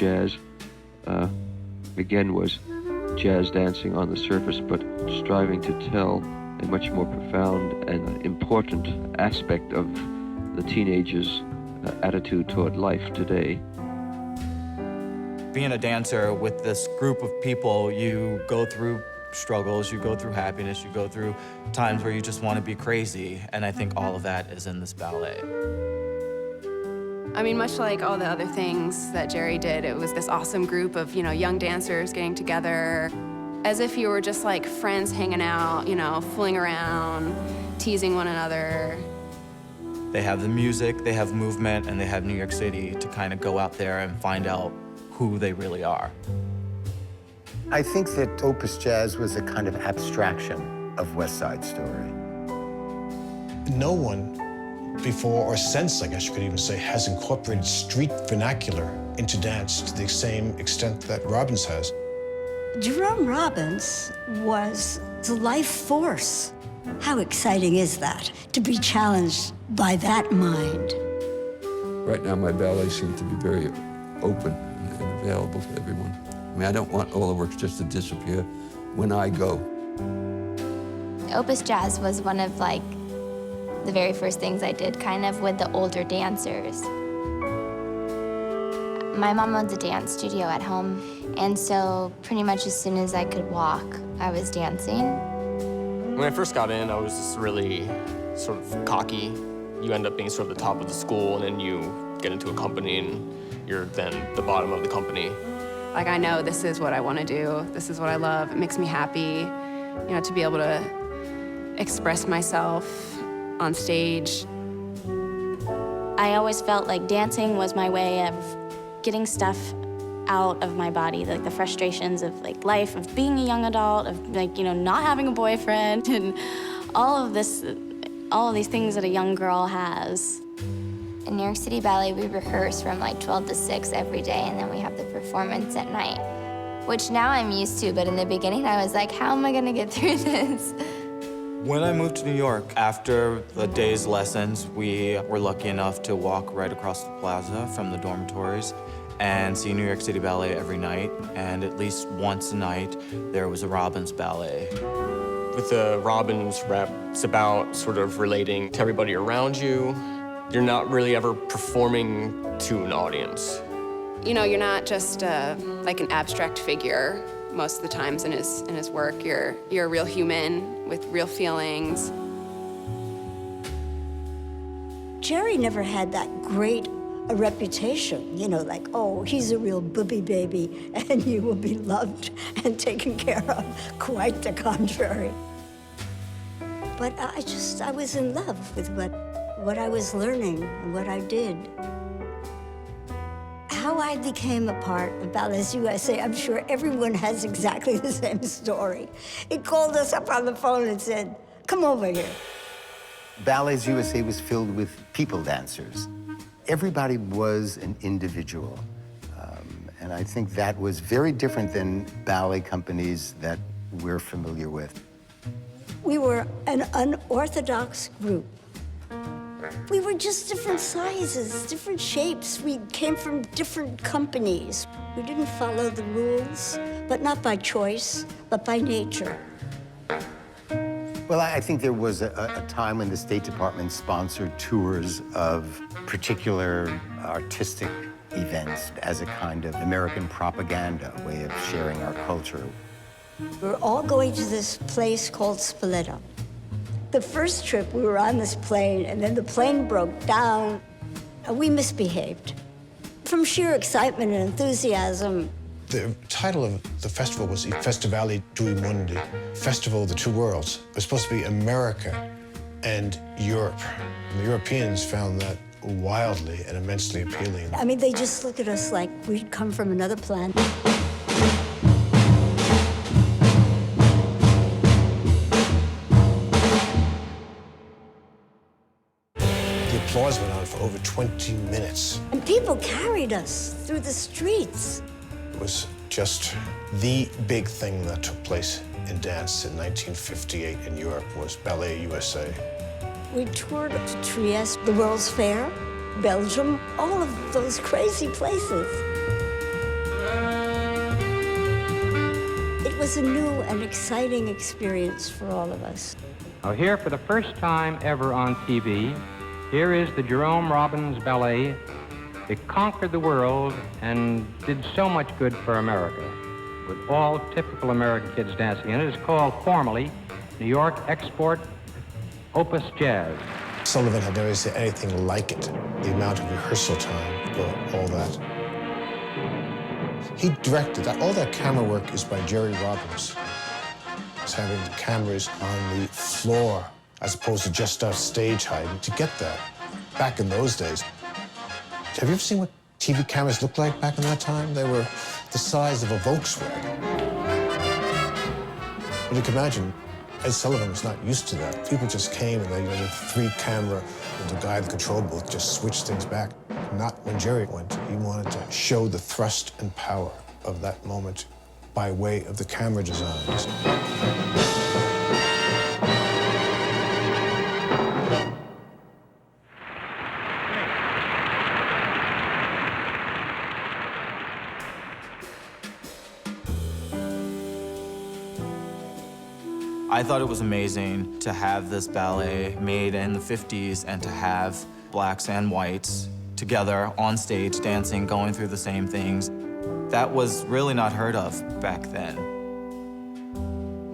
jazz, again, was jazz dancing on the surface, but striving to tell a much more profound and important aspect of the teenagers' attitude toward life today. Being a dancer with this group of people, you go through struggles, you go through happiness, you go through times where you just want to be crazy, and I think all of that is in this ballet. I mean, much like all the other things that Jerry did, it was this awesome group of, young dancers getting together, as if you were just like friends hanging out, fooling around, teasing one another. They have the music, they have movement, and they have New York City to kind of go out there and find out who they really are. I think that Opus Jazz was a kind of abstraction of West Side Story. No one before or since, I guess you could even say, has incorporated street vernacular into dance to the same extent that Robbins has. Jerome Robbins was the life force. How exciting is that, to be challenged by that mind? Right now, my ballets seem to be very open and available to everyone. I mean, I don't want all the works just to disappear when I go. Opus Jazz was one of, the very first things I did, kind of with the older dancers. My mom owns a dance studio at home, and so pretty much as soon as I could walk, I was dancing. When I first got in, I was just really sort of cocky. You end up being sort of the top of the school, and then you get into a company, and you're then the bottom of the company. I know this is what I want to do. This is what I love. It makes me happy, to be able to express myself on stage. I always felt like dancing was my way of getting stuff out of my body, like the frustrations of life, of being a young adult, of not having a boyfriend, and all of these things that a young girl has. In New York City Ballet, we rehearse from 12 to 6 every day, and then we have the performance at night, which now I'm used to, but in the beginning I was like, how am I gonna get through this? When I moved to New York, after the day's lessons, we were lucky enough to walk right across the plaza from the dormitories and see New York City Ballet every night. And at least once a night, there was a Robbins ballet. With the Robbins rep, it's about sort of relating to everybody around you. You're not really ever performing to an audience. You're not just like an abstract figure most of the times in his work. You're a real human with real feelings. Jerry never had that great a reputation, oh, he's a real booby baby, and you will be loved and taken care of. Quite the contrary. But I was in love with what I was learning and what I did. How I became a part of Ballets USA, I'm sure everyone has exactly the same story. It called us up on the phone and said, come over here. Ballets USA was filled with people dancers. Everybody was an individual. And I think that was very different than ballet companies that we're familiar with. We were an unorthodox group. We were just different sizes, different shapes. We came from different companies. We didn't follow the rules, but not by choice, but by nature. Well, I think there was a time when the State Department sponsored tours of particular artistic events as a kind of American propaganda, way of sharing our culture. We're all going to this place called Spoleto. The first trip, we were on this plane, and then the plane broke down, and we misbehaved. From sheer excitement and enthusiasm. The title of the festival was I Festivali Due Mondi, Festival of the Two Worlds. It was supposed to be America and Europe. And the Europeans found that wildly and immensely appealing. I mean, they just look at us like we'd come from another planet. The applause went on for over 20 minutes. And people carried us through the streets. It was just the big thing that took place in dance in 1958 in Europe was Ballet USA. We toured to Trieste, the World's Fair, Belgium, all of those crazy places. was a new and exciting experience for all of us. Now here for the first time ever on TV, here is the Jerome Robbins Ballet. It conquered the world and did so much good for America, with all typical American kids dancing in it. It's called formally New York Export Opus Jazz. Sullivan had never seen anything like it. The amount of rehearsal time for all that. He directed that. All that camera work is by Jerry Robbins. He's having the cameras on the floor as opposed to just off stage height to get that. Back in those days, have you ever seen what TV cameras looked like back in that time? They were the size of a Volkswagen. But you can imagine, Ed Sullivan was not used to that. People just came and they had a 3-camera, and the guy in the control booth just switched things back. Not when Jerry went. He wanted to show the thrust and power of that moment by way of the camera designs. I thought it was amazing to have this ballet made in the 50s and to have blacks and whites together on stage, dancing, going through the same things. That was really not heard of back then.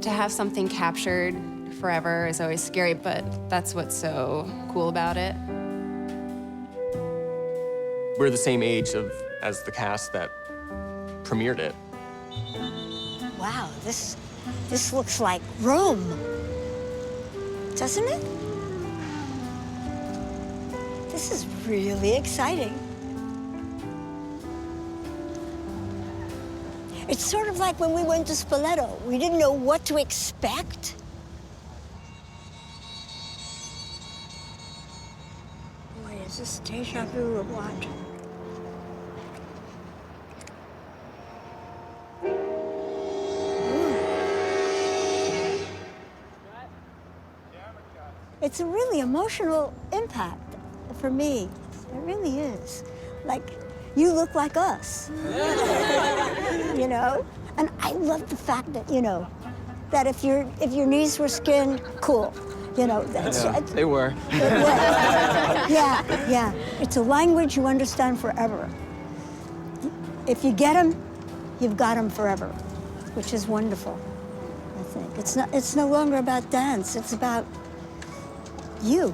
To have something captured forever is always scary, but that's what's so cool about it. We're the same age as the cast that premiered it. Wow, this looks like Rome, doesn't it? This is really exciting. It's sort of like when we went to Spoleto. We didn't know what to expect. Boy, is this deja vu or what? It's a really emotional impact for me. It really is. Like, you look like us. You know? And I love the fact that, you know, that if your knees were skinned, cool. You know, that's They were. It was. Yeah. It's a language you understand forever. If you get them, you've got them forever, which is wonderful, I think. It's no longer about dance, it's about you.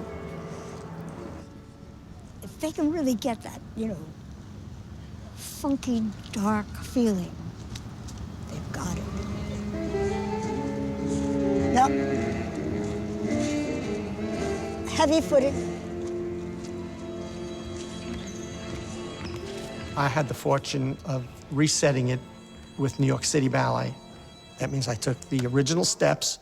If they can really get that, you know, funky, dark feeling, they've got it. Now, heavy-footed. I had the fortune of resetting it with New York City Ballet. That means I took the original steps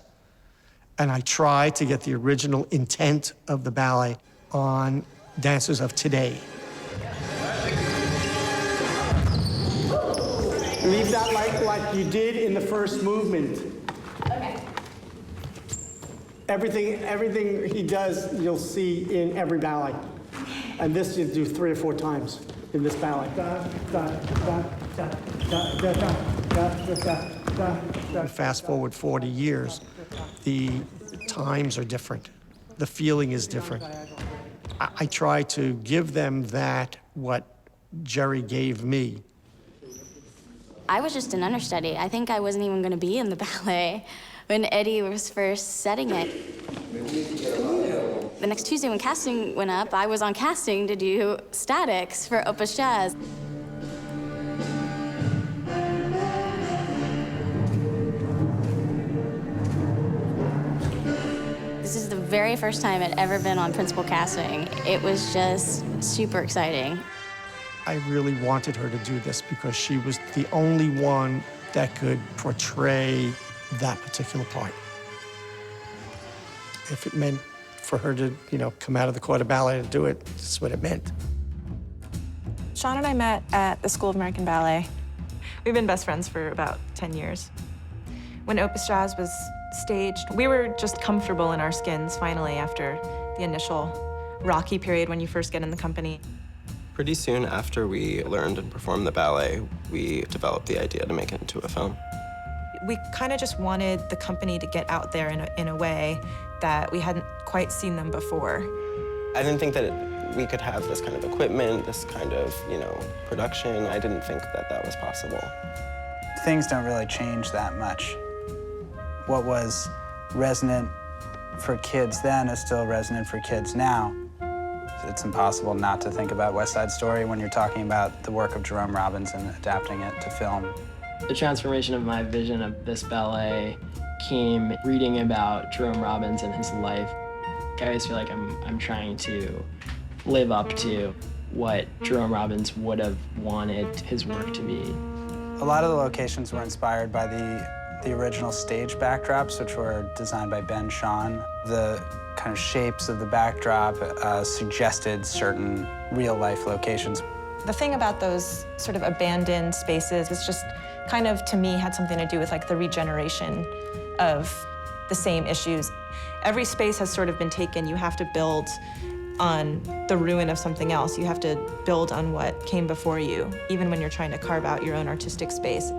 and I tried to get the original intent of the ballet on dancers of today. Leave that like you did in the first movement. Okay. Everything he does, you'll see in every ballet. And this you do 3 or 4 times in this ballet. Fast forward 40 years, the times are different. The feeling is different. I try to give them what Jerry gave me. I was just an understudy. I think I wasn't even going to be in the ballet when Eddie was first setting it. The next Tuesday when casting went up, I was on casting to do statics for Opus Jazz. This is the very first time I'd ever been on principal casting. It was just super exciting. I really wanted her to do this because she was the only one that could portray that particular part. If it meant for her to, you know, come out of the corps de ballet to do it, that's what it meant. Sean and I met at the School of American Ballet. We've been best friends for about 10 years. When Opus Jazz was staged, we were just comfortable in our skins, finally, after the initial rocky period when you first get in the company. Pretty soon after we learned and performed the ballet, we developed the idea to make it into a film. We kind of just wanted the company to get out there in a way that we hadn't quite seen them before. I didn't think that we could have this kind of equipment, this kind of, production. I didn't think that that was possible. Things don't really change that much. What was resonant for kids then is still resonant for kids now. It's impossible not to think about West Side Story when you're talking about the work of Jerome Robbins and adapting it to film. The transformation of my vision of this ballet came reading about Jerome Robbins and his life. I always feel like I'm trying to live up to what Jerome Robbins would have wanted his work to be. A lot of the locations were inspired by the original stage backdrops, which were designed by Ben Shawn. The kind of shapes of the backdrop suggested certain real-life locations. The thing about those sort of abandoned spaces is just kind of, to me, had something to do with like the regeneration of the same issues. Every space has sort of been taken. You have to build on the ruin of something else. You have to build on what came before you, even when you're trying to carve out your own artistic space.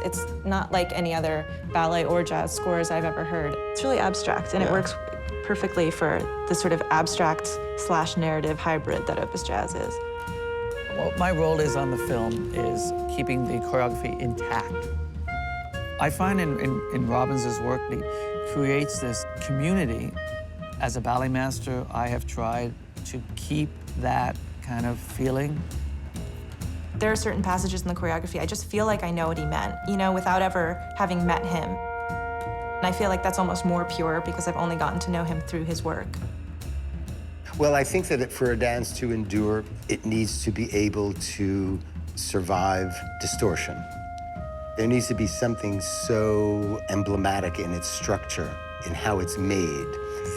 It's not like any other ballet or jazz scores I've ever heard. It's really abstract, and it works perfectly for the sort of abstract/narrative hybrid that Opus Jazz is. What my role is on the film is keeping the choreography intact. I find in Robbins' work, he creates this community. As a ballet master, I have tried to keep that kind of feeling. There are certain passages in the choreography I just feel like I know what he meant, without ever having met him. And I feel like that's almost more pure because I've only gotten to know him through his work. Well, I think that for a dance to endure, it needs to be able to survive distortion. There needs to be something so emblematic in its structure, in how it's made,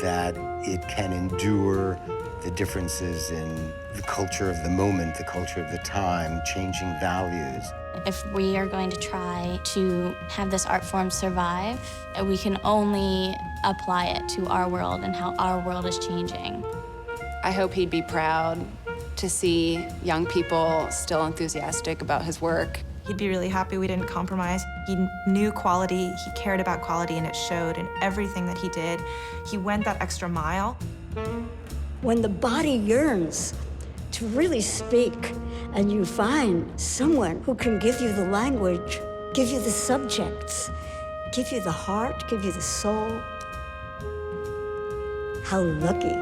that it can endure the differences in the culture of the moment, the culture of the time, changing values. If we are going to try to have this art form survive, we can only apply it to our world and how our world is changing. I hope he'd be proud to see young people still enthusiastic about his work. He'd be really happy we didn't compromise. He knew quality, he cared about quality, and it showed in everything that he did. He went that extra mile. When the body yearns to really speak, and you find someone who can give you the language, give you the subjects, give you the heart, give you the soul, how lucky.